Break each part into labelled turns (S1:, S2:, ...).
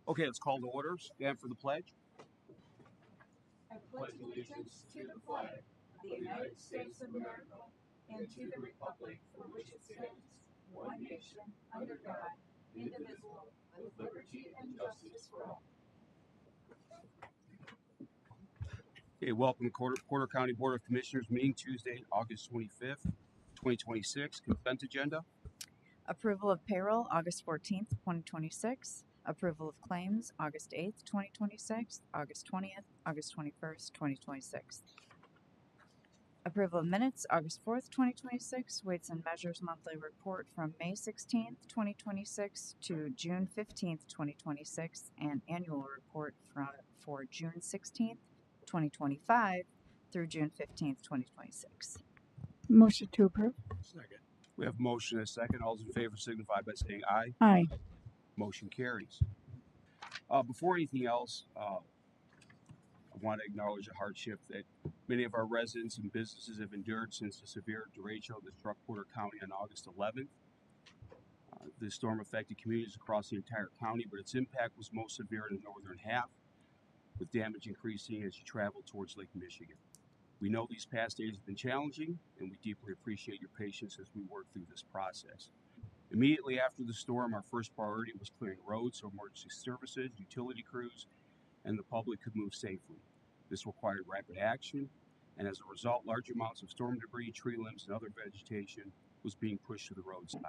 S1: Okay, let's call to order. Stand for the pledge.
S2: I pledge allegiance to the flag of the United States of America and to the republic for which it stands, one nation, under God, indivisible, with liberty and justice for all.
S1: Okay, welcome to Porter County Board of Commissioners meeting Tuesday, August 25th, 2026. Consent agenda.
S3: Approval of payroll, August 14th, 2026. Approval of claims, August 8th, 2026, August 20th, August 21st, 2026. Approval of minutes, August 4th, 2026. Weights and Measures monthly report from May 16th, 2026 to June 15th, 2026, and annual report for June 16th, 2025 through June 15th, 2026.
S2: Motion to approve.
S1: Second. We have motion and a second. All those in favor signify by saying aye.
S2: Aye.
S1: Motion carries. Before anything else, I want to acknowledge the hardship that many of our residents and businesses have endured since the severe derecho that struck Porter County on August 11th. The storm affected communities across the entire county, but its impact was most severe in the northern half, with damage increasing as you travel towards Lake Michigan. We know these past days have been challenging, and we deeply appreciate your patience as we work through this process. Immediately after the storm, our first priority was clearing roads so emergency services, utility crews, and the public could move safely. This required rapid action, and as a result, large amounts of storm debris, tree limbs, and other vegetation was being pushed to the roadside.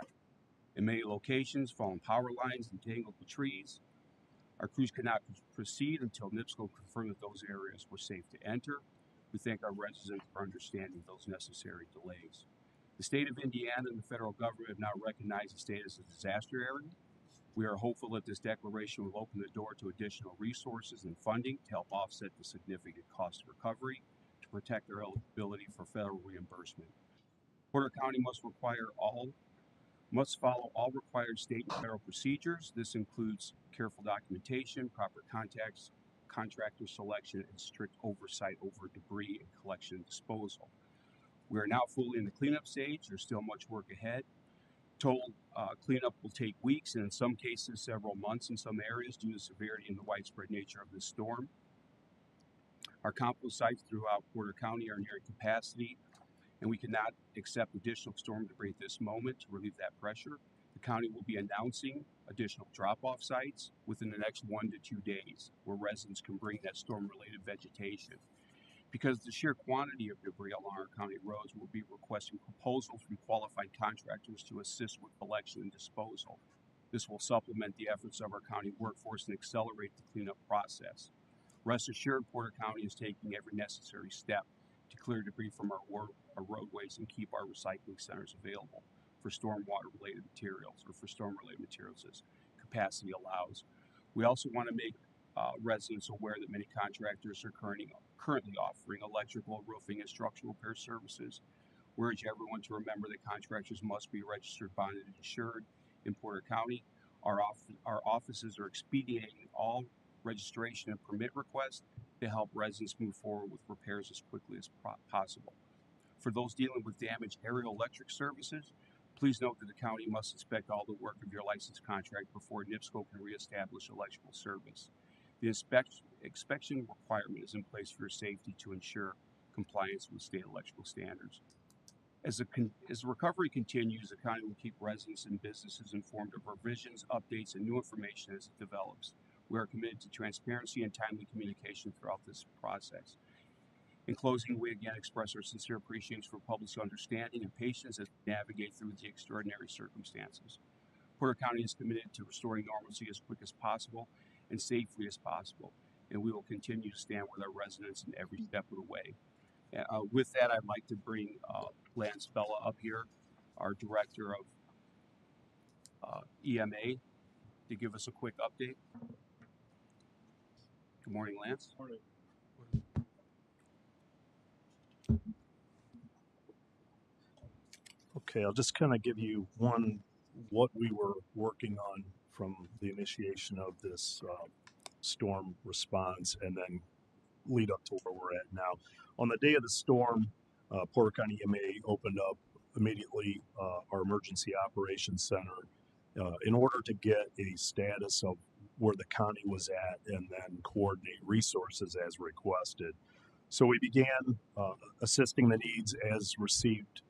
S1: In many locations, fallen power lines entangled with trees. Our crews could not proceed until NIPSCO confirmed that those areas were safe to enter. We thank our residents for understanding those necessary delays. The state of Indiana and the federal government have now recognized the state as a disaster area. We are hopeful that this declaration will open the door to additional resources and funding to help offset the significant cost of recovery to protect their eligibility for federal reimbursement. Porter County must follow all required state and federal procedures. This includes careful documentation, proper contractor selection, and strict oversight over debris and collection and disposal. We are now fully in the cleanup stage. There's still much work ahead. Total cleanup will take weeks and in some cases several months in some areas due to the severity and the widespread nature of this storm. Our compost sites throughout Porter County are nearing capacity, and we cannot accept additional storm debris at this moment to relieve that pressure. The county will be announcing additional drop-off sites within the next 1 to 2 days where residents can bring that storm-related vegetation. Because of the sheer quantity of debris along our county roads, we'll be requesting proposals from qualified contractors to assist with collection and disposal. This will supplement the efforts of our county workforce and accelerate the cleanup process. Rest assured, Porter County is taking every necessary step to clear debris from our roadways and keep our recycling centers available for stormwater-related materials or for storm-related materials as capacity allows. We also want to make residents aware that many contractors are currently offering electrical, roofing, and structural repair services. We urge everyone to remember that contractors must be registered, bonded, and insured in Porter County. Our offices are expediting all registration and permit requests to help residents move forward with repairs as quickly as possible. For those dealing with damaged aerial electric services, please note that the county must inspect all the work of your licensed contract before NIPSCO can reestablish electrical service. The inspection requirement is in place for your safety to ensure compliance with state electrical standards. As the recovery continues, the county will keep residents and businesses informed of revisions, updates, and new information as it develops. We are committed to transparency and timely communication throughout this process. In closing, we again express our sincere appreciation for public's understanding and patience as we navigate through the extraordinary circumstances. Porter County is committed to restoring normalcy as quick as possible and safely as possible, and we will continue to stand with our residents in every step of the way. With that, I'd like to bring Lance Bella up here, our Director of EMA, to give us a quick update. Good morning, Lance.
S4: Morning. Okay, I'll just kind of give you what we were working on from the initiation of this storm response and then lead up to where we're at now. On the day of the storm, Porter County EMA opened up immediately our emergency operations center in order to get a status of where the county was at and then coordinate resources as requested. So we began assisting the needs as received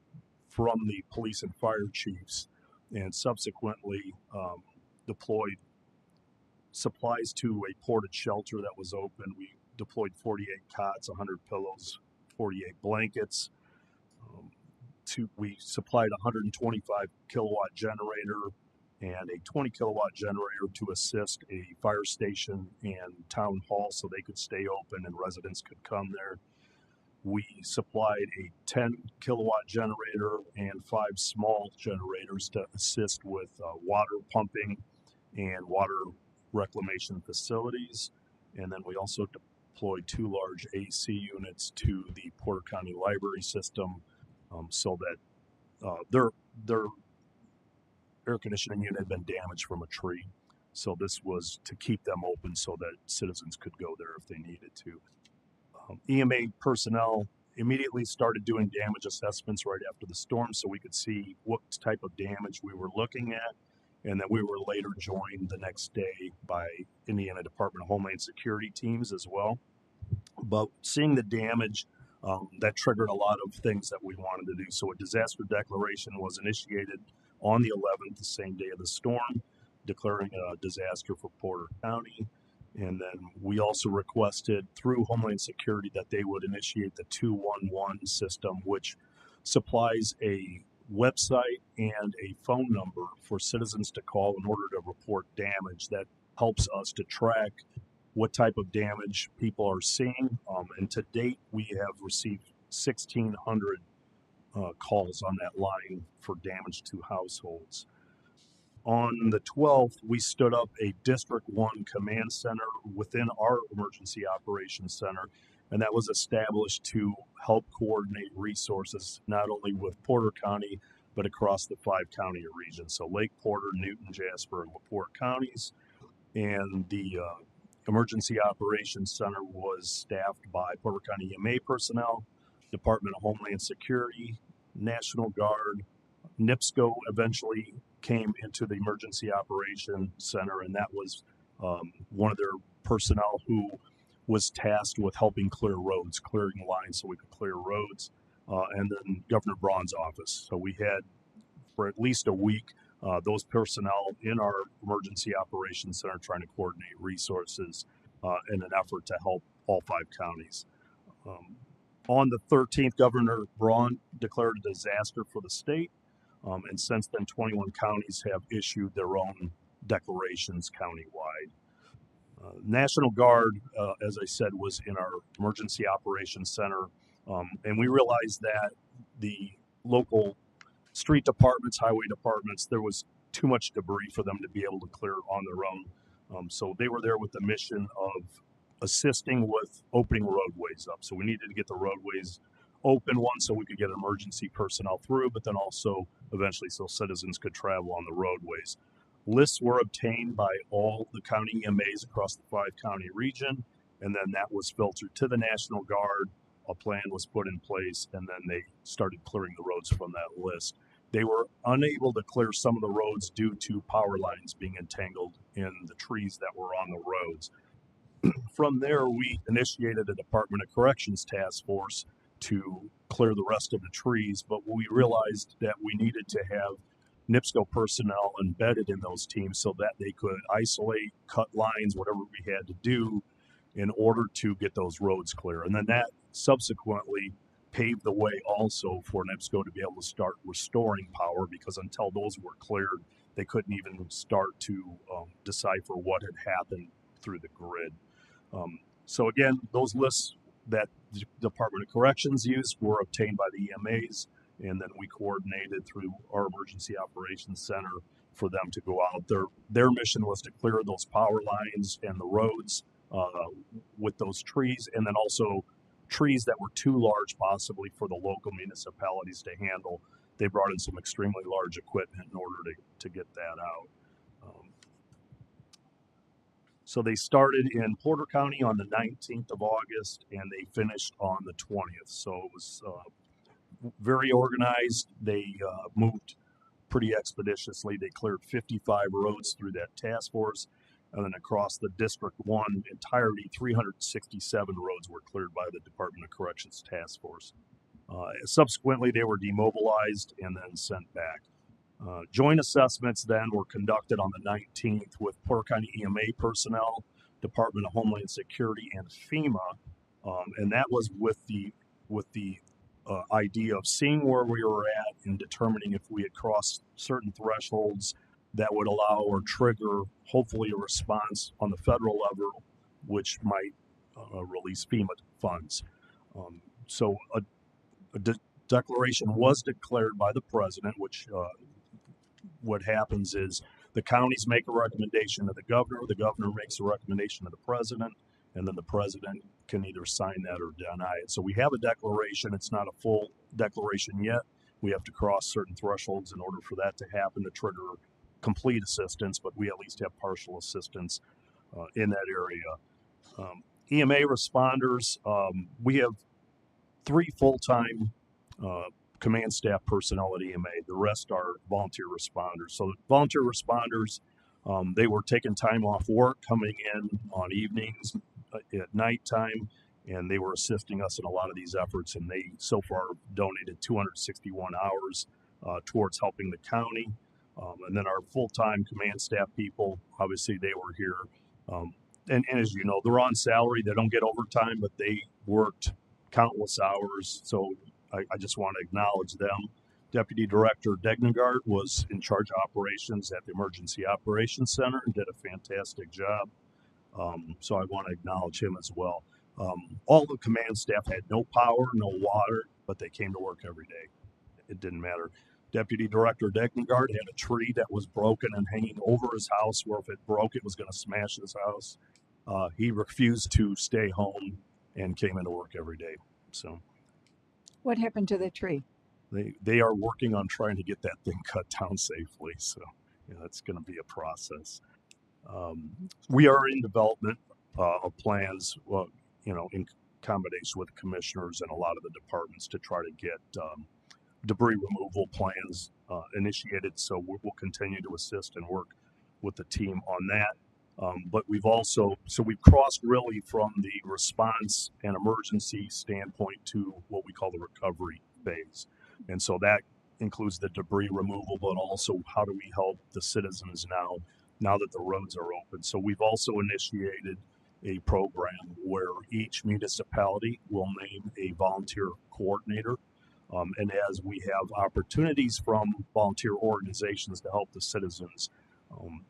S4: from the police and fire chiefs, and subsequently deployed supplies to a ported shelter that was open. We deployed 48 cots, 100 pillows, 48 blankets. We supplied a 125 kilowatt generator and a 20 kilowatt generator to assist a fire station and town hall so they could stay open and residents could come there. We supplied a 10 kilowatt generator and 5 small generators to assist with water pumping and water reclamation facilities. And then we also deployed 2 large AC units to the Porter County Library system so that their air conditioning unit had been damaged from a tree. So this was to keep them open so that citizens could go there if they needed to. EMA personnel immediately started doing damage assessments right after the storm so we could see what type of damage we were looking at. And then we were later joined the next day by Indiana Department of Homeland Security teams as well. But seeing the damage, that triggered a lot of things that we wanted to do. So a disaster declaration was initiated on the 11th, the same day of the storm, declaring a disaster for Porter County. And then we also requested through Homeland Security that they would initiate the 211 system, which supplies a website and a phone number for citizens to call in order to report damage. That helps us to track what type of damage people are seeing. And to date, we have received 1,600 calls on that line for damage to households. On the 12th, we stood up a District 1 command center within our Emergency Operations Center, and that was established to help coordinate resources not only with Porter County, but across the 5 county region. So Lake Porter, Newton, Jasper, and LaPorte counties. And the Emergency Operations Center was staffed by Porter County EMA personnel, Department of Homeland Security, National Guard. NIPSCO eventually came into the Emergency Operations Center, and that was one of their personnel who was tasked with helping clear roads, clearing lines so we could clear roads, and then Governor Braun's office. So we had, for at least a week, those personnel in our Emergency Operations Center trying to coordinate resources in an effort to help all 5 counties. On the 13th, Governor Braun declared a disaster for the state. And since then, 21 counties have issued their own declarations countywide. National Guard, as I said, was in our Emergency Operations Center. And we realized that the local street departments, highway departments, there was too much debris for them to be able to clear on their own. So they were there with the mission of assisting with opening roadways up. So we needed to get the roadways open, one, so we could get emergency personnel through, but then also eventually so citizens could travel on the roadways. Lists were obtained by all the county EMAs across the 5 county region, and then that was filtered to the National Guard. A plan was put in place, and then they started clearing the roads from that list. They were unable to clear some of the roads due to power lines being entangled in the trees that were on the roads. From there, we initiated a Department of Corrections task force to clear the rest of the trees, but we realized that we needed to have NIPSCO personnel embedded in those teams so that they could isolate, cut lines, whatever we had to do in order to get those roads clear. And then that subsequently paved the way also for NIPSCO to be able to start restoring power, because until those were cleared, they couldn't even start to decipher what had happened through the grid. So again, those lists that the Department of Corrections used were obtained by the EMAs, and then we coordinated through our Emergency Operations Center for them to go out. Their mission was to clear those power lines and the roads with those trees, and then also trees that were too large possibly for the local municipalities to handle. They brought in some extremely large equipment in order to get that out. So they started in Porter County on the 19th of August, and they finished on the 20th. So it was very organized. They moved pretty expeditiously. They cleared 55 roads through that task force. And then across the District 1 entirety, 367 roads were cleared by the Department of Corrections Task Force. Subsequently, they were demobilized and then sent back. Joint assessments then were conducted on the 19th with Porter County EMA personnel, Department of Homeland Security, and FEMA, and that was with the idea of seeing where we were at and determining if we had crossed certain thresholds that would allow or trigger, hopefully, a response on the federal level, which might release FEMA funds. So a declaration was declared by the president, which what happens is the counties make a recommendation to the governor makes a recommendation to the president, and then the president can either sign that or deny it. So we have a declaration. It's not a full declaration yet. We have to cross certain thresholds in order for that to happen to trigger complete assistance, but we at least have partial assistance in that area. EMA responders, we have 3 full-time command staff personnel at EMA. The rest are volunteer responders. So volunteer responders, they were taking time off work, coming in on evenings, at nighttime, and they were assisting us in a lot of these efforts. And they so far donated 261 hours towards helping the county. And then our full-time command staff people, obviously they were here. And as you know, they're on salary. They don't get overtime, but they worked countless hours. So I just want to acknowledge them. Deputy Director Degnegard was in charge of operations at the Emergency Operations Center and did a fantastic job. So I want to acknowledge him as well. All the command staff had no power, no water, but they came to work every day. It didn't matter. Deputy Director Degnegard had a tree that was broken and hanging over his house, where if it broke, it was going to smash his house. He refused to stay home and came into work every day. So
S2: What happened to the tree?
S4: they are working on trying to get that thing cut down safely. So that's going to be a process. We are in development of plans, in combination with commissioners and a lot of the departments to try to get debris removal plans initiated. So we'll continue to assist and work with the team on that. But we've crossed really from the response and emergency standpoint to what we call the recovery phase. And so that includes the debris removal, but also how do we help the citizens now that the roads are open. So we've also initiated a program where each municipality will name a volunteer coordinator. And as we have opportunities from volunteer organizations to help the citizens,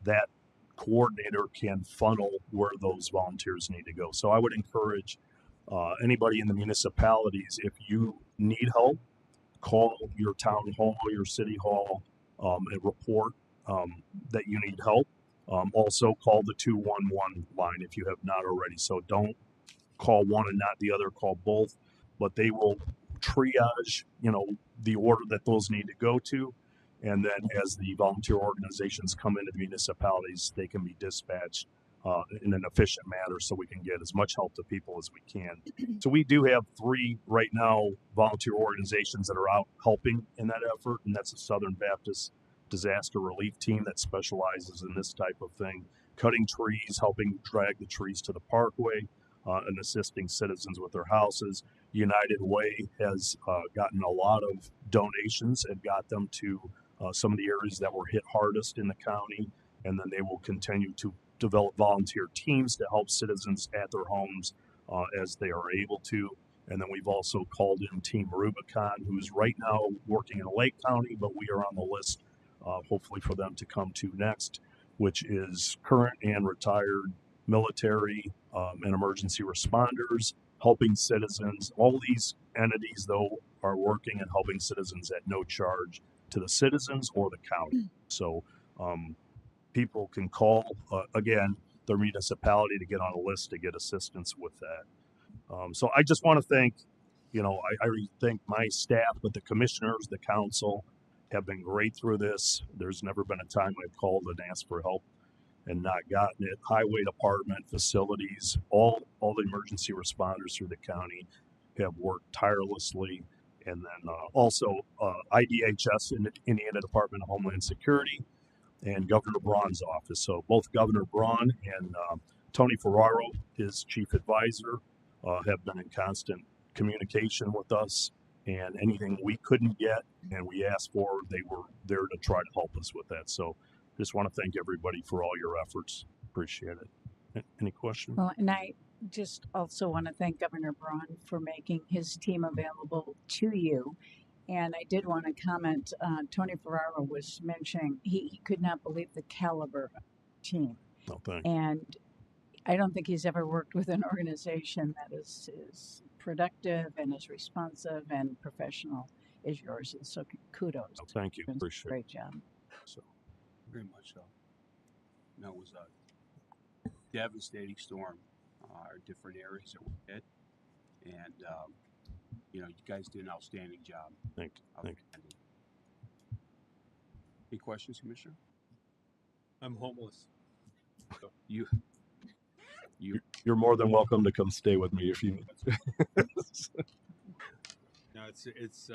S4: that coordinator can funnel where those volunteers need to go. So I would encourage anybody in the municipalities, if you need help, call your town hall, your city hall, and report that you need help. Also call the 211 line if you have not already. So don't call one and not the other, call both, but they will triage, the order that those need to go to. And then as the volunteer organizations come into the municipalities, they can be dispatched in an efficient manner so we can get as much help to people as we can. So we do have 3 right now volunteer organizations that are out helping in that effort, and that's the Southern Baptist Disaster Relief Team that specializes in this type of thing, cutting trees, helping drag the trees to the parkway, and assisting citizens with their houses. United Way has gotten a lot of donations and got them to some of the areas that were hit hardest in the county, and then they will continue to develop volunteer teams to help citizens at their homes as they are able to. And then we've also called in Team Rubicon, who's right now working in Lake County, but we are on the list hopefully for them to come to next, which is current and retired military and emergency responders, helping citizens. All these entities, though, are working and helping citizens at no charge to the citizens or the county. So people can call, again, their municipality to get on a list to get assistance with that. So I just want to thank, I thank my staff, but the commissioners, the council have been great through this. There's never been a time I've called and asked for help and not gotten it. Highway department, facilities, all the emergency responders through the county have worked tirelessly. And then also IDHS in the Indiana Department of Homeland Security. and Governor Braun's office. So both Governor Braun and Tony Ferraro, his chief advisor, have been in constant communication with us. And anything we couldn't get and we asked for, they were there to try to help us with that. So just want to thank everybody for all your efforts. Appreciate it. Any questions?
S2: Well, and I just also want to thank Governor Braun for making his team available to you. And I did want to comment, Tony Ferraro was mentioning he could not believe the caliber of the team.
S4: No, thanks.
S2: And I don't think he's ever worked with an organization that is productive and as responsive and professional as yours is. So kudos.
S4: No, thank you. Appreciate it.
S2: Great job.
S4: So,
S1: Very much so. That was a devastating storm. Different areas that were hit, and you guys did an outstanding job.
S4: thank you.
S1: Any questions, Commissioner?
S5: I'm homeless.
S1: You
S4: You're more than welcome to come stay with me if you need.
S5: No, it's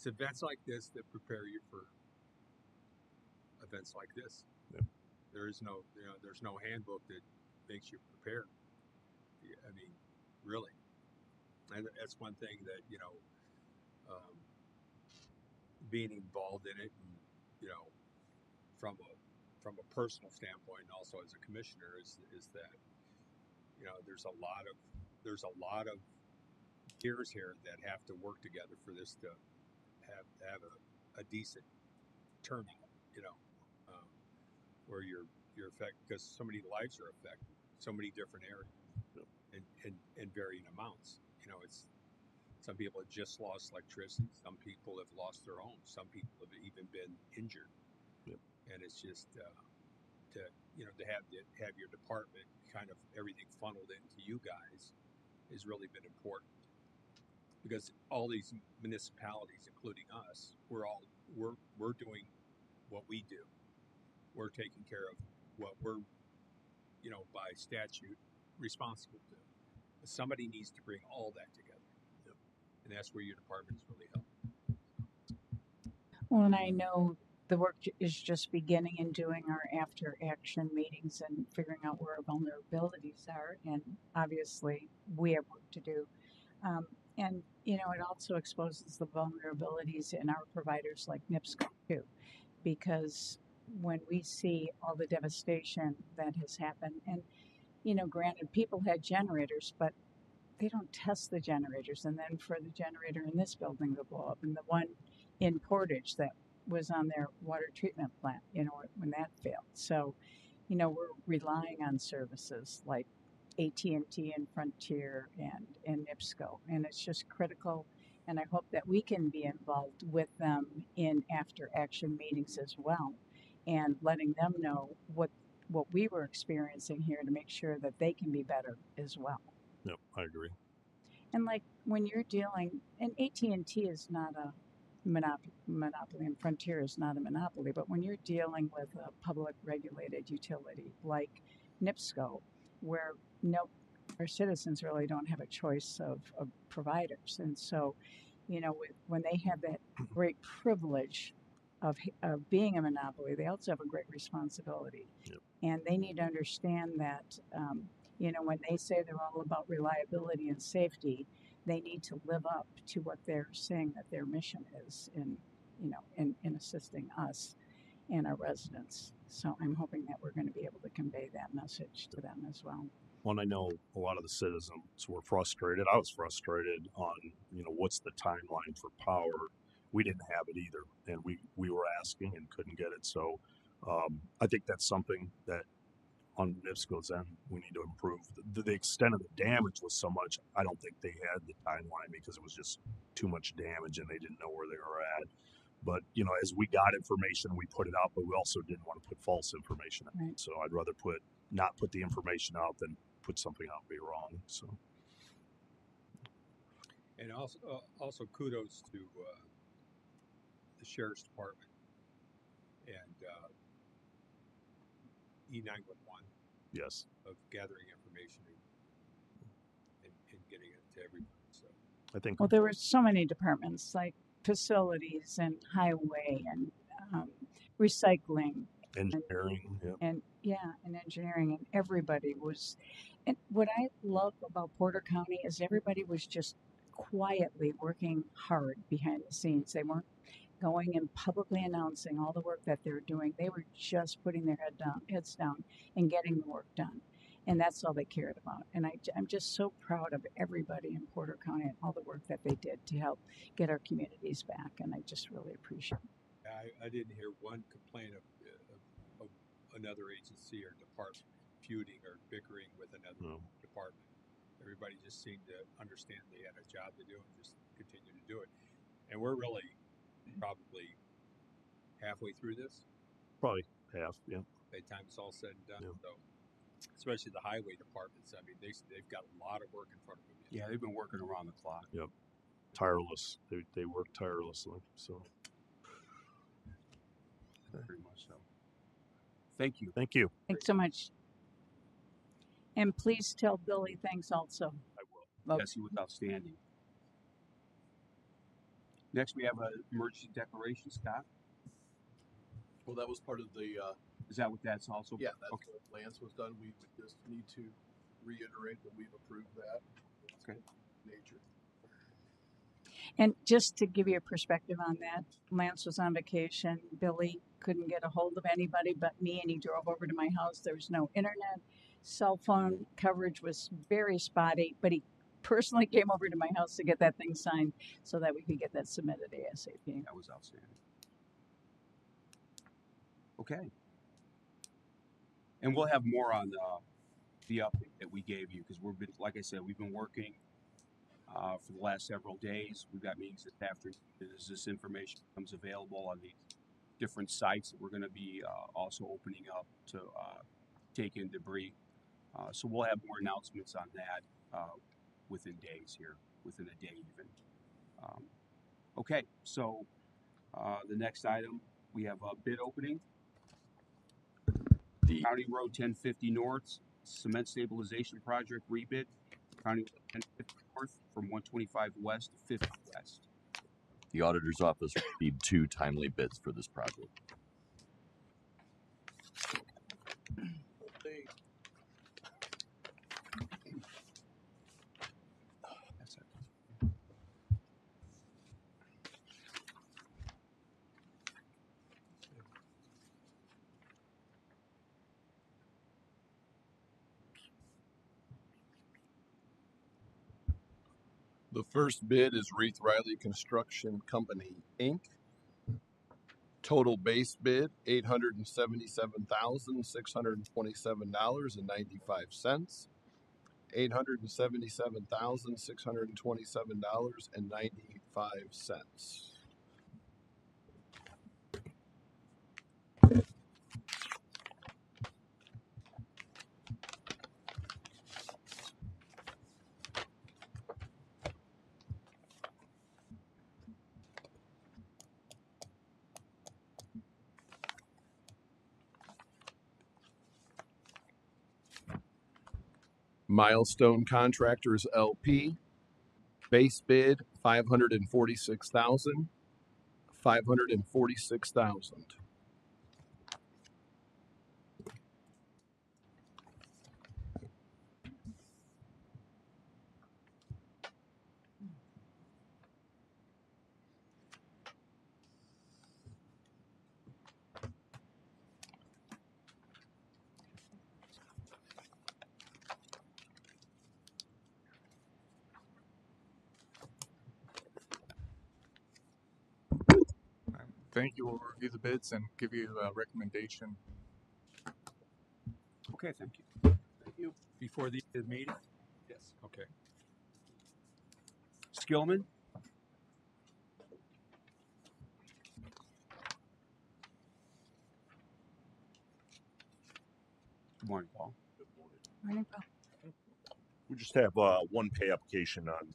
S5: events like this that prepare you for events like this.
S4: Yep.
S5: There's no handbook that makes you prepared. I mean, really, and that's one thing that being involved in it, and from a personal standpoint, and also as a commissioner, is that there's a lot of gears here that have to work together for this to have a decent turnout. Where you're affected, because so many lives are affected, so many different areas, in varying amounts. It's some people have just lost electricity, some people have lost their homes, some people have even been injured.
S4: Yep.
S5: And it's just to have your department kind of everything funneled into you guys has really been important, because all these municipalities, including us, we're doing what we do. We're taking care of what we're, by statute responsible to. Somebody needs to bring all that together.
S4: Yep.
S5: And that's where your department is really helping.
S2: Well, and I know the work is just beginning in doing our after action meetings and figuring out where our vulnerabilities are. And obviously, we have work to do. And it also exposes the vulnerabilities in our providers like NIPSCO too, because when we see all the devastation that has happened, and granted, people had generators, but they don't test the generators, and then for the generator in this building to blow up, and the one in Portage that was on their water treatment plant, when that failed. So, we're relying on services like AT&T and Frontier and NIPSCO, and it's just critical. And I hope that we can be involved with them in after action meetings as well, and letting them know what we were experiencing here to make sure that they can be better as well.
S4: Yep, I agree.
S2: And like when you're dealing, and AT&T is not a monopoly, and Frontier is not a monopoly, but when you're dealing with a public regulated utility like NIPSCO, where our citizens really don't have a choice of providers, and so when they have that great privilege of being a monopoly, they also have a great responsibility.
S4: Yep.
S2: And they need to understand that when they say they're all about reliability and safety, they need to live up to what they're saying that their mission is in assisting us and our residents. So I'm hoping that we're going to be able to convey that message to them as well.
S4: Well, I know a lot of the citizens were frustrated. I was frustrated on, what's the timeline for power? We didn't have it either, and we were asking and couldn't get it. So I think that's something that on NIPSCO's end we need to improve. The extent of the damage was so much, I don't think they had the timeline, because it was just too much damage and they didn't know where they were at. But, as we got information, we put it out, but we also didn't want to put false information out.
S2: Right.
S4: So I'd rather not put the information out than put something out and be wrong. So.
S5: And also kudos to the Sheriff's Department and E911.
S4: Yes.
S5: Of gathering information and getting it to everybody. So
S4: I think.
S2: Well, there were so many departments like facilities and highway and recycling,
S4: Engineering, yeah.
S2: and engineering, and everybody was. And what I love about Porter County is everybody was just quietly working hard behind the scenes. They weren't going and publicly announcing all the work that they're doing. They were just putting their heads down and getting the work done. And that's all they cared about. And I'm just so proud of everybody in Porter County and all the work that they did to help get our communities back. And I just really appreciate it.
S5: I didn't hear one complaint of another agency or department feuding or bickering with another department. Everybody just seemed to understand they had a job to do and just continue to do it. And we're really probably halfway through this
S4: Probably half, yeah.
S5: by the time it's all said and done.
S4: Yeah.
S5: So, especially the highway departments, I mean, they've got a lot of work in front of them.
S1: Yeah, they've been working around the clock.
S4: Yep. Tireless. They work tirelessly. So
S1: Very much so. Thank you.
S4: thank you.
S2: Thanks so much. And please tell Billy thanks also.
S4: I will.
S1: Yes, he was outstanding. Next, we have an emergency declaration, Scott.
S6: Well, that was part of the,
S1: Is that what that's also?
S6: yeah, that's
S1: Okay.
S6: what Lance was done. We would just need to reiterate that we've approved that.
S1: Okay.
S6: Nature.
S2: And just to give you a perspective on that, Lance was on vacation. Billy couldn't get a hold of anybody but me, and he drove over to my house. There was no internet. Cell phone coverage was very spotty, but he personally came over to my house to get that thing signed so that we could get that submitted ASAP.
S1: That was outstanding. Okay. And we'll have more on the update that we gave you because like I said, we've been working for the last several days. We've got meetings this afternoon as this information becomes available on the different sites that we're going to be also opening up to take in debris. So we'll have more announcements on that within days here, within a day even. Okay, so the next item, we have a bid opening. County Road 1050 North Cement Stabilization Project rebid. County Road 1050 North from 125 West to 50 West.
S7: The auditor's office received 2 timely bids for this project.
S1: That's it.
S6: The first bid is Reith Riley Construction Company, Inc. Total base bid, $877,627.95. $877,627.95. Milestone Contractors LP, base bid $546,000. $546,000.
S8: Thank you. We'll review the bids and give you a recommendation.
S1: Okay, thank you.
S5: Thank you. Before the meeting?
S6: Yes.
S5: Okay.
S1: Skillman? Good morning, Paul.
S4: Good morning.
S2: Morning, Paul.
S9: We just have one pay application on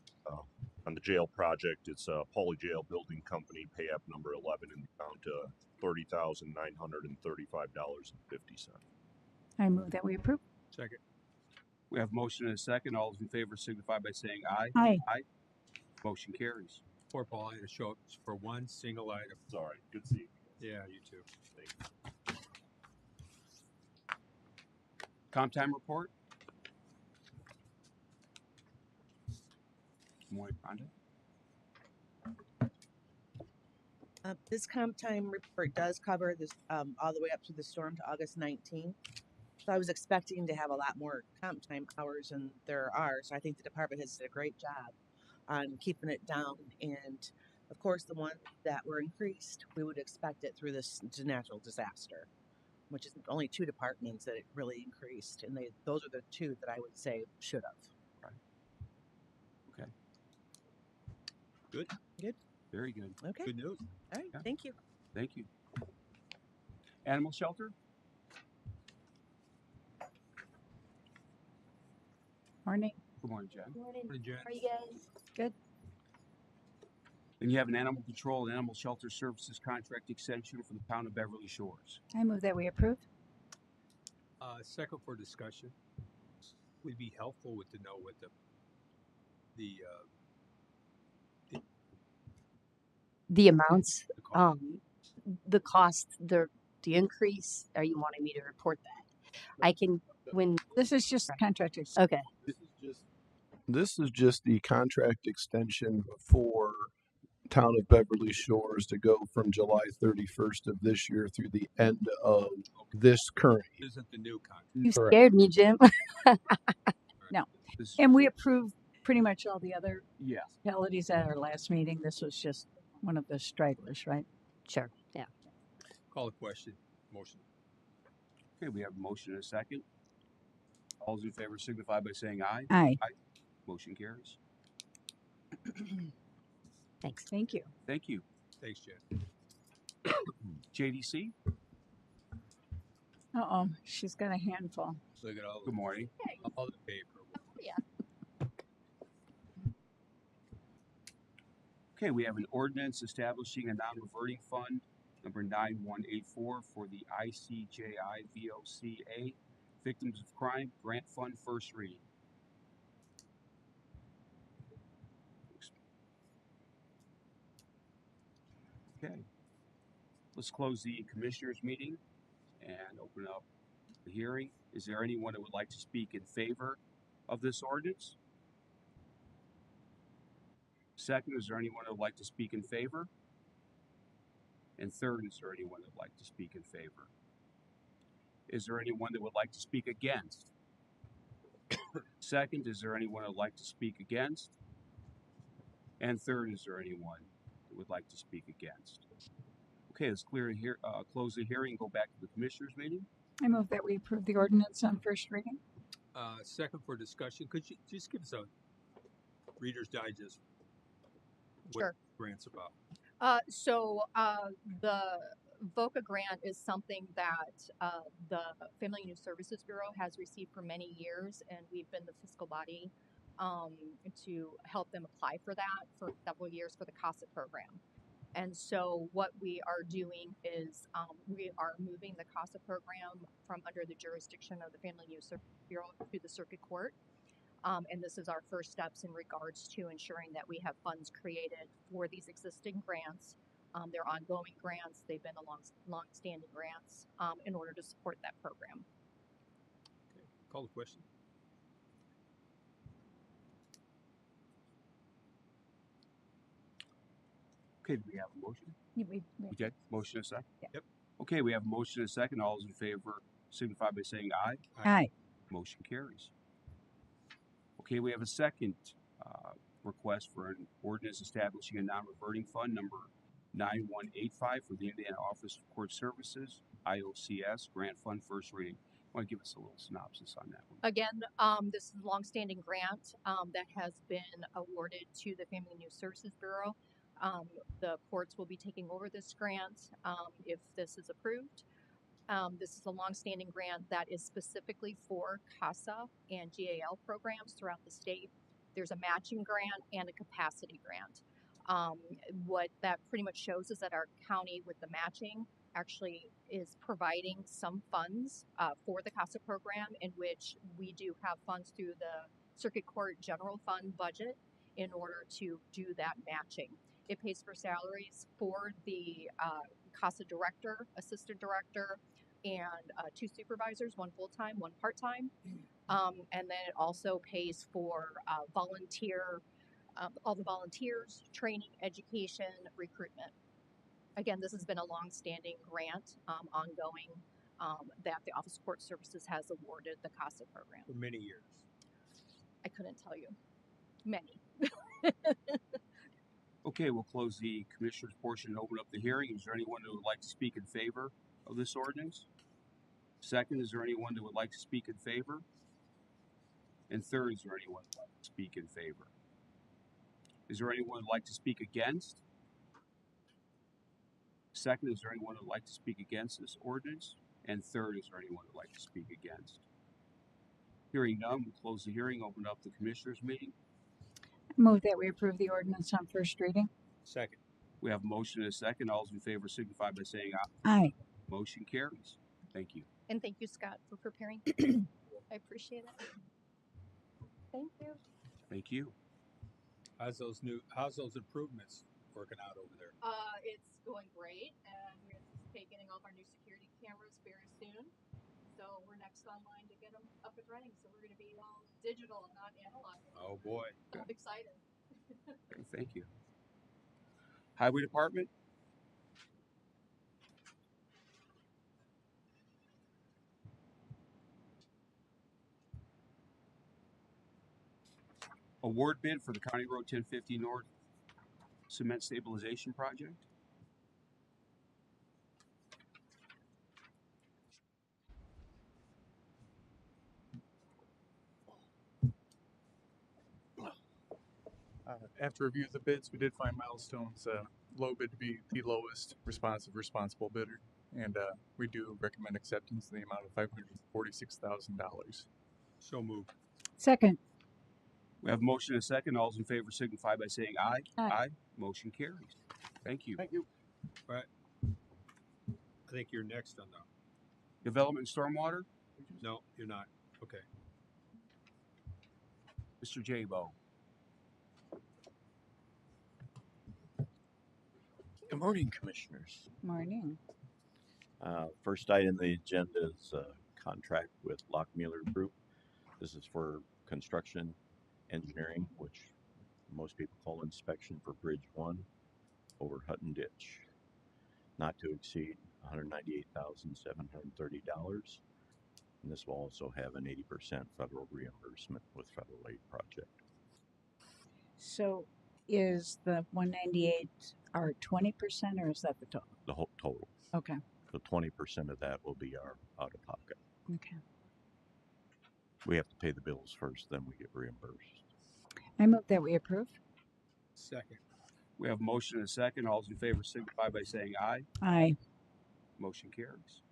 S9: the jail project. It's Pauley Jail Building Company, pay app number 11 in the amount of $30,935.50.
S2: I move that we approve.
S5: Second.
S1: We have motion and a second. All those in favor signify by saying aye.
S2: Aye.
S1: Aye. Motion carries.
S5: Poor Paul, I had to show up for one single item.
S9: It's all right. Good seeing you.
S5: Yeah, you too.
S9: Thank you.
S1: Comp time report. Good morning, Rhonda.
S10: This comp time report does cover this all the way up to the storm to August 19th. So I was expecting to have a lot more comp time hours than there are. So I think the department has did a great job on keeping it down. And of course, the ones that were increased, we would expect it through this natural disaster, which is only two departments that it really increased. And those are the two that I would say should have.
S1: Okay.
S5: Good.
S10: Good.
S1: Very good.
S10: Okay.
S5: Good news.
S10: All right.
S1: Yeah.
S10: Thank you.
S1: Thank you. Animal shelter.
S3: Morning.
S1: Good morning, Jen.
S2: Morning.
S5: Morning, Jen.
S2: How are you guys?
S3: Good.
S1: And you have an animal control and animal shelter services contract extension for the town of Beverly Shores.
S3: I move that we approve.
S5: Second for discussion. Would be helpful with to know what
S11: the amounts,
S5: the cost.
S11: the cost, the increase. Are you wanting me to report that? I can when
S3: This is just contract.
S11: okay.
S6: This is just the contract extension for town of Beverly Shores to go from July 31st of this year through the end of this current year.
S5: Isn't the new contract?
S11: You
S6: Correct.
S11: scared me, Jim.
S1: This is,
S3: And we approved pretty much all the other
S1: yes.
S3: municipalities at our last meeting. This was just one of the stragglers, right?
S11: Sure. Yeah.
S5: Call the question. Motion.
S1: Okay, we have a motion and a second. All those in favor signify by saying aye.
S3: Aye.
S1: Motion carries.
S11: Thanks.
S3: Thank you.
S1: Thank you.
S5: Thanks, Jen.
S1: JDC.
S3: Uh-oh, she's got a handful.
S5: Look at all
S1: Good morning.
S5: all the paper.
S1: Okay, we have an ordinance establishing a non-reverting fund, number 9184, for the ICJI VOCA Victims of Crime Grant Fund, first reading. Okay, let's close the commissioners meeting and open up the hearing. Is there anyone that would like to speak in favor of this ordinance? Second, is there anyone that would like to speak in favor? And third, is there anyone that would like to speak in favor? Is there anyone that would like to speak against? Second, is there anyone that would like to speak against? And third, is there anyone that would like to speak against? Okay, let's close the hearing and go back to the commissioners meeting.
S3: I move that we approve the ordinance on first reading.
S5: Second for discussion. Could you just give us a Reader's Digest? What
S12: Sure.
S5: grant's about?
S12: The VOCA grant is something that the Family and Youth Services Bureau has received for many years, and we've been the fiscal body to help them apply for that for several years for the CASA program. And so what we are doing is we are moving the CASA program from under the jurisdiction of the Family and Youth Services Bureau to the Circuit Court. And this is our first steps in regards to ensuring that we have funds created for these existing grants. They're ongoing grants. They've been long-standing grants in order to support that program.
S5: Okay. Call the question.
S1: Okay, do we have a motion?
S3: We
S1: Okay, motion and a second?
S3: Yeah.
S5: Yep.
S1: Okay, we have a motion and a second. All those in favor signify by saying aye.
S3: Aye.
S1: Motion carries. Okay, we have a second request for an ordinance establishing a non-reverting fund, number 9185, for the Indiana Office of Court Services, IOCS, Grant Fund, first reading. Want to give us a little synopsis on that one?
S12: Again, this is a longstanding grant that has been awarded to the Family and Youth Services Bureau. The courts will be taking over this grant if this is approved. This is a longstanding grant that is specifically for CASA and GAL programs throughout the state. There's a matching grant and a capacity grant. What that pretty much shows is that our county, with the matching, actually is providing some funds for the CASA program, in which we do have funds through the Circuit Court General Fund budget in order to do that matching. It pays for salaries for the CASA director, assistant director, and 2 supervisors, 1 full-time, 1 part-time. And then it also pays for volunteer, all the volunteers, training, education, recruitment. Again, this has been a long-standing grant, ongoing, that the Office of Court Services has awarded the CASA program.
S5: For many years.
S12: I couldn't tell you. Many.
S1: Okay, we'll close the commissioners portion and open up the hearing. Is there anyone who would like to speak in favor of this ordinance? Second, is there anyone who would like to speak in favor? And third, is there anyone who would like to speak in favor? Is there anyone who would like to speak against? Second, is there anyone who would like to speak against this ordinance? And third, is there anyone who would like to speak against? Hearing none, we'll close the hearing, open up the commissioners meeting.
S2: Move that we approve the ordinance on first reading.
S5: Second.
S1: We have a motion and a second. All those in favor signify by saying aye.
S2: Aye.
S1: Motion carries. Thank you.
S12: And thank you, Scott, for preparing. I appreciate it. Thank you.
S1: Thank you.
S5: How's those improvements working out over there?
S12: It's going great, and we anticipate getting all of our new security cameras very soon. So we're next online to get them up and running. So we're going to be all digital and not analog.
S5: Oh boy.
S12: I'm excited.
S1: Okay, thank you. Highway Department? Award bid for the County Road 1050 North Cement Stabilization Project.
S8: After review of the bids, we did find Milestone's low bid to be the lowest responsible bidder, and we do recommend acceptance in the amount of $546,000.
S5: So moved.
S2: Second.
S1: We have a motion and a second. All those in favor signify by saying aye.
S2: Aye.
S1: Motion carries. Thank you.
S8: Thank you.
S5: Right. I think you're next on the.
S1: Development and Stormwater,
S5: No, you're not. Okay.
S1: Mr. J-Bo.
S7: Good morning, commissioners.
S2: Morning.
S7: First item on the agenda is a contract with Lockmuller Group. This is for construction engineering, which most people call inspection for Bridge 1 over Hutton Ditch. Not to exceed $198,730. And this will also have an 80% federal reimbursement with federal aid project.
S2: So is the 198 our 20% or is that the total?
S7: The whole total.
S2: Okay.
S7: So 20% of that will be our out of pocket.
S2: Okay.
S7: We have to pay the bills first, then we get reimbursed.
S2: I move that we approve.
S5: Second.
S1: We have a motion and a second. All those in favor signify by saying aye.
S2: Aye.
S1: Motion carries.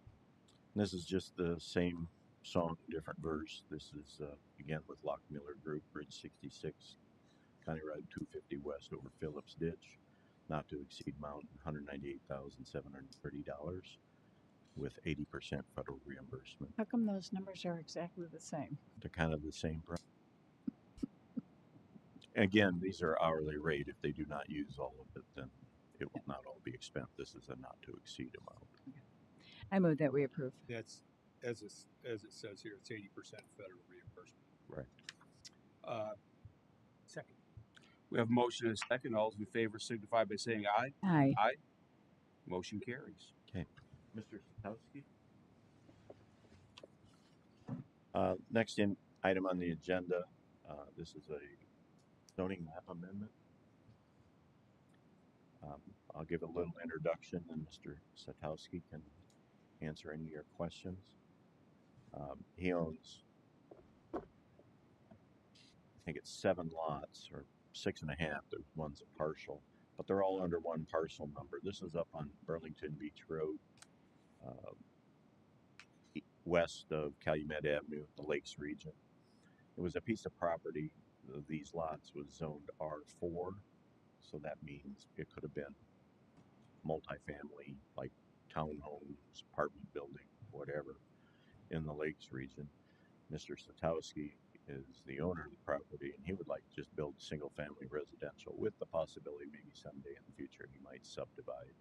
S7: And this is just the same song, different verse. This is again with Lockmuller Group, Bridge 66, County Road 250 West over Phillips Ditch, not to exceed amount $198,730 with 80% federal reimbursement.
S2: How come those numbers are exactly the same?
S7: They're kind of the same price. Again, these are hourly rate. If they do not use all of it, then it will not all be expended. This is a not to exceed amount.
S2: I move that we approve.
S5: That's as it says here. It's 80% federal reimbursement.
S7: Right.
S5: Second.
S1: We have a motion and a second. All those in favor signify by saying aye.
S2: Aye.
S1: Aye. Motion carries.
S7: Okay. Mr. Satowski? Next item on the agenda, this is a zoning map amendment. I'll give a little introduction and Mr. Satowski can answer any of your questions. He owns, I think it's 7 lots or 6.5. There's one's a partial, but they're all under one parcel number. This is up on Burlington Beach Road, west of Calumet Avenue, the Lakes region. It was a piece of property. These lots was zoned R4, so that means it could have been multifamily, like townhomes, apartment building, whatever, in the Lakes region. Mr. Satowski is the owner of the property, and he would like to just build single-family residential with the possibility maybe someday in the future he might subdivide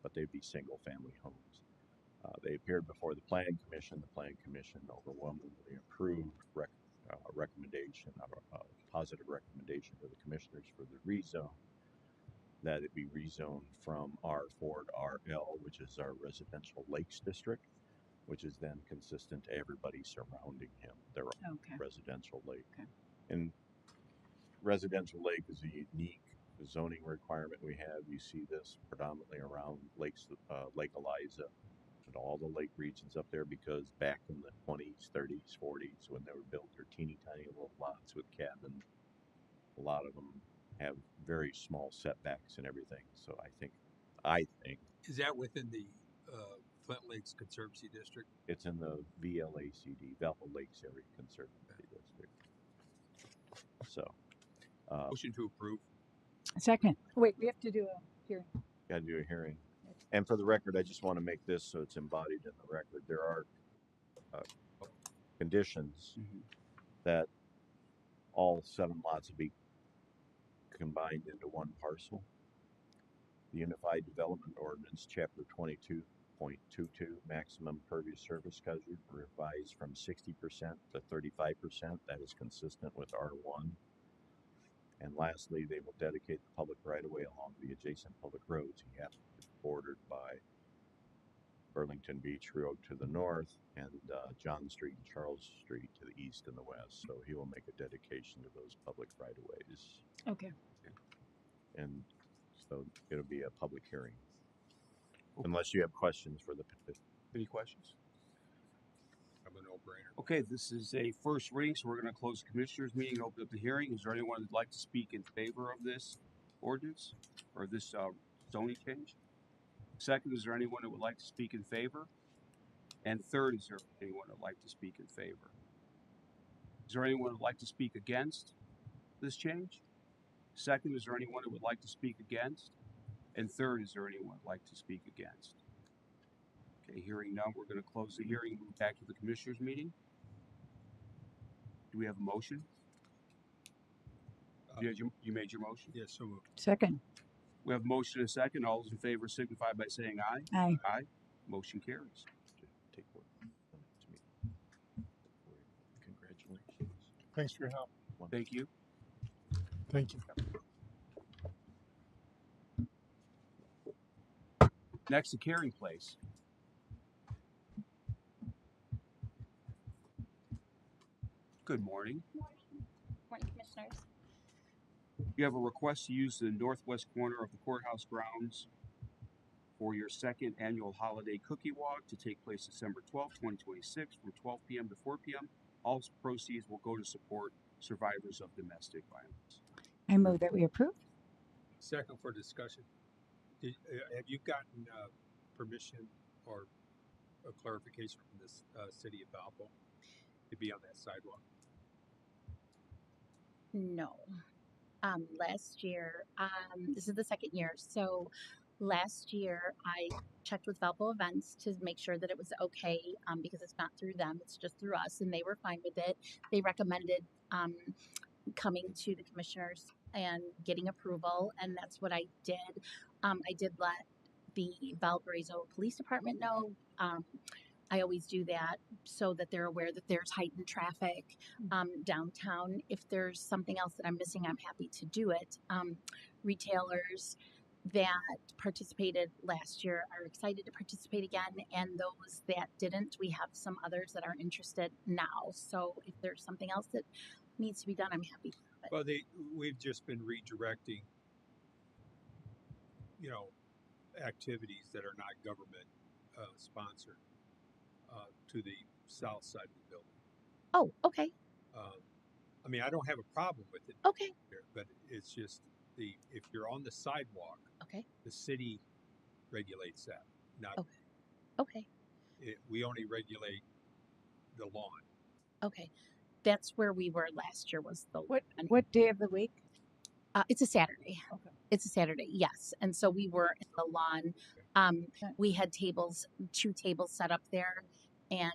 S7: but they'd be single family homes. They appeared before the Planning Commission. The Planning Commission overwhelmingly approved recommendation, positive recommendation to the commissioners for the rezone, that it be rezoned from R4 to RL, which is our residential lakes district, which is then consistent to everybody surrounding him. Their residential lake.
S3: Okay.
S7: And residential lake is a unique zoning requirement we have. You see this predominantly around lakes, Lake Eliza, and all the lake regions up there, because back in the 20s, 30s, 40s, when they were built, their teeny tiny little lots with cabins, a lot of them have very small setbacks and everything. So I think
S5: Is that within the Flint Lakes Conservancy District?
S7: it's in the VLACD, Valpo Lakes Area Conservancy District. So,
S5: Motion to approve.
S2: Second. Wait, we have to do a hearing.
S7: got to do a hearing. And for the record, I just want to make this so it's embodied in the record. There are conditions that all 7 lots be combined into one parcel. The Unified Development Ordinance, Chapter 22.22, maximum pervious surface coverage revised from 60% to 35%. That is consistent with R1. And lastly, they will dedicate the public right-of-way along the adjacent public roads. He happens to be bordered by Burlington Beach Road to the north and John Street and Charles Street to the east and the west. So he will make a dedication to those public right-of-ways.
S2: Okay.
S7: And so it'll be a public hearing. Unless you have questions for the petition.
S1: Any questions?
S5: I'm a no-brainer.
S1: Okay, this is a first reading, so we're going to close the commissioners' meeting, open up the hearing. Is there anyone that'd like to speak in favor of this ordinance or this zoning change? Second, is there anyone that would like to speak in favor? And third, is there anyone that would like to speak in favor? Is there anyone that would like to speak against this change? Second, is there anyone that would like to speak against? And third, is there anyone that would like to speak against? Okay, hearing none, we're going to close the hearing and move back to the commissioners' meeting. Do we have a motion? You made your motion?
S5: Yes, so moved.
S2: Second.
S1: We have a motion and a second. All those in favor signify by saying aye.
S2: Aye.
S1: Aye. Motion carries.
S7: Take one to me. Congratulations.
S4: Thanks for your help.
S1: Thank you.
S4: Thank you.
S1: Next, the Caring Place. Good morning.
S13: Morning, Commissioners.
S1: You have a request to use the northwest corner of the courthouse grounds for your second annual holiday cookie walk to take place December 12th, 2026 from 12 p.m. to 4 p.m. All proceeds will go to support survivors of domestic violence.
S2: I move that we approve.
S5: Second for discussion. Have you gotten permission or a clarification from this city of Valpo to be on that sidewalk?
S11: No. Last year, this is the second year. So last year I checked with Valpo Events to make sure that it was okay, because it's not through them, it's just through us, and they were fine with it. They recommended coming to the commissioners and getting approval, and that's what I did. I did let the Valparaiso Police Department know. I always do that so that they're aware that there's heightened traffic downtown. If there's something else that I'm missing, I'm happy to do it. Retailers that participated last year are excited to participate again, and those that didn't, we have some others that are interested now. So if there's something else that needs to be done, I'm happy to do it.
S5: Well, we've just been redirecting, activities that are not government sponsored to the south side of the building.
S11: Oh, okay.
S5: I mean, I don't have a problem with it.
S11: Okay.
S5: But it's just if you're on the sidewalk,
S11: Okay.
S5: the city regulates that. Not
S11: Okay.
S5: we only regulate the lawn.
S11: Okay. That's where we were last year. Was the
S2: What day of the week?
S11: It's a Saturday.
S2: Okay.
S11: It's a Saturday, yes. And so we were in the lawn. We had 2 tables set up there, and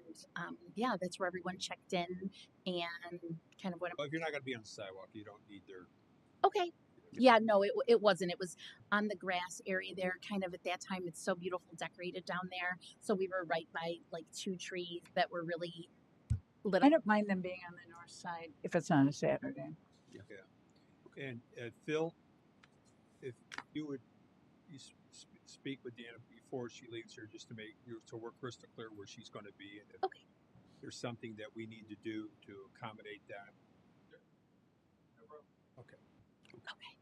S11: that's where everyone checked in and kind of went.
S5: Well, if you're not going to be on the sidewalk, you don't need their.
S11: Okay. Yeah, no, it wasn't. It was on the grass area there, kind of at that time. It's so beautiful decorated down there. So we were right by like two trees that were really lit
S2: I
S11: up.
S2: don't mind them being on the north side if it's on a Saturday.
S5: And Phil, if you would speak with Deanna before she leaves here, just to make you to work crystal clear where she's going to be, and if
S11: Okay.
S5: there's something that we need to do to accommodate that. Okay.
S11: Okay.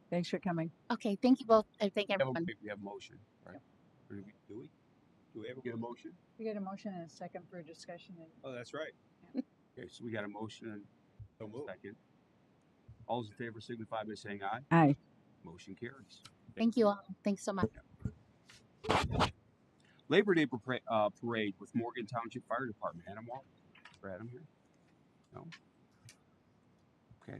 S2: Thanks for coming.
S11: Okay. Thank you both. I thank
S1: We
S11: everyone.
S1: have a motion, right? Or do we?
S5: Do we have
S1: Get a motion?
S2: We get a motion and a second for discussion. And
S5: Oh, that's right.
S1: Okay, so we got a motion and
S5: So move.
S1: a second. All those in favor signify by saying aye.
S2: aye.
S1: Motion carries.
S11: Thank you all. Thanks so much.
S1: Labor Day parade with Morgan Township Fire Department. Adam Wall. For Adam here? No? Okay.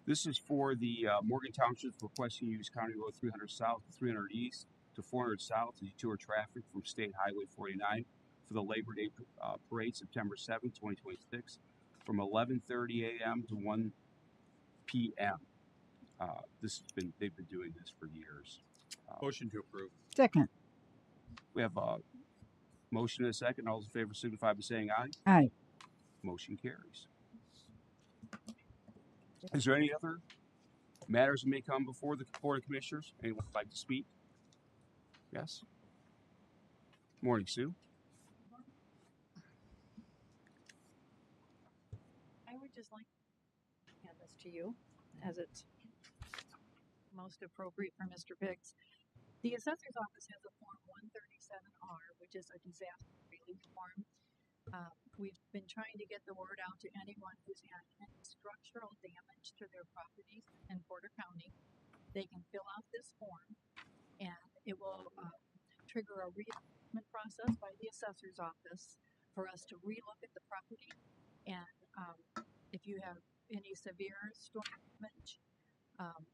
S1: This is for the Morgan Township requesting use County Road 300 South to 300 East to 400 South to detour traffic from State Highway 49 for the Labor Day parade September 7th, 2026 from 11:30 a.m. to 1 p.m. They've been doing this for years.
S5: Motion to approve.
S2: Second.
S1: We have a motion and a second. All those in favor signify by saying aye.
S2: Aye.
S1: Motion carries. Is there any other matters that may come before the Board of Commissioners? Anyone would like to speak? Yes. Morning, Sue.
S14: I would just like to hand this to you as it's most appropriate for Mr. Biggs. The assessor's office has a form 137R, which is a disaster relief form. We've been trying to get the word out to anyone who's had any structural damage to their properties in Porter County. They can fill out this form and it will trigger a reassessment process by the assessor's office for us to relook at the property. And if you have any severe storm damage,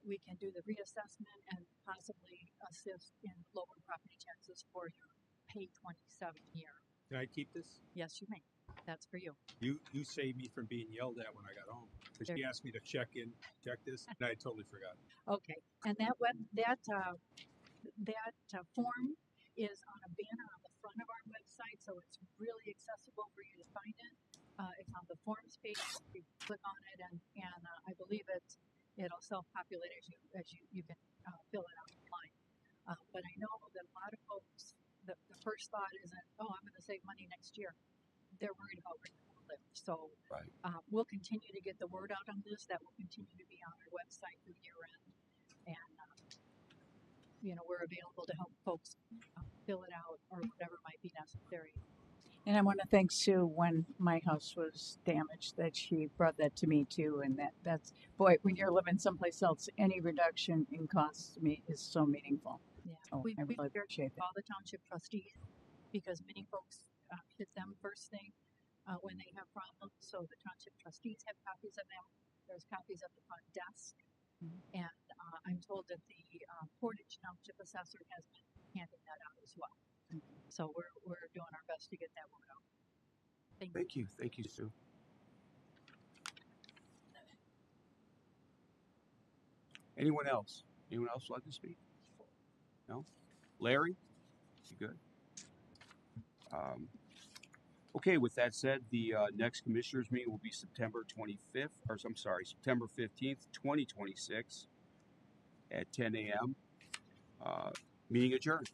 S14: we can do the reassessment and possibly assist in lower property taxes for your pay 27 year.
S5: Can I keep this?
S14: Yes, you may. That's for you.
S5: You saved me from being yelled at when I got home because she asked me to check this, and I totally forgot.
S14: Okay, and that form is on a banner on the front of our website, so it's really accessible for you to find it. It's on the forms page. You click on it, and I believe it'll self-populate as you can fill it out online. But I know that a lot of folks, the first thought isn't, oh, I'm going to save money next year. They're worried about where they're going to live. So
S1: Right.
S14: We'll continue to get the word out on this. That will continue to be on our website through year end. And, we're available to help folks fill it out or whatever might be necessary.
S2: And I want to thank Sue when my house was damaged that she brought that to me too. And that's boy, when you're living someplace else, any reduction in costs to me is so meaningful.
S14: Yeah,
S2: Oh,
S14: we
S2: I really appreciate that.
S14: all the township trustees because many folks hit them first thing when they have problems. So the township trustees have copies of them. There's copies at the front desk, and I'm told that the Portage Township assessor has been handing that out as well. So we're doing our best to get that word out.
S1: Thank you. Thank you, Sue. Anyone else? Anyone else like to speak? No? Larry? You good? Okay, with that said, the next commissioners meeting will be September 15th, 2026 at 10 a.m. Meeting adjourned.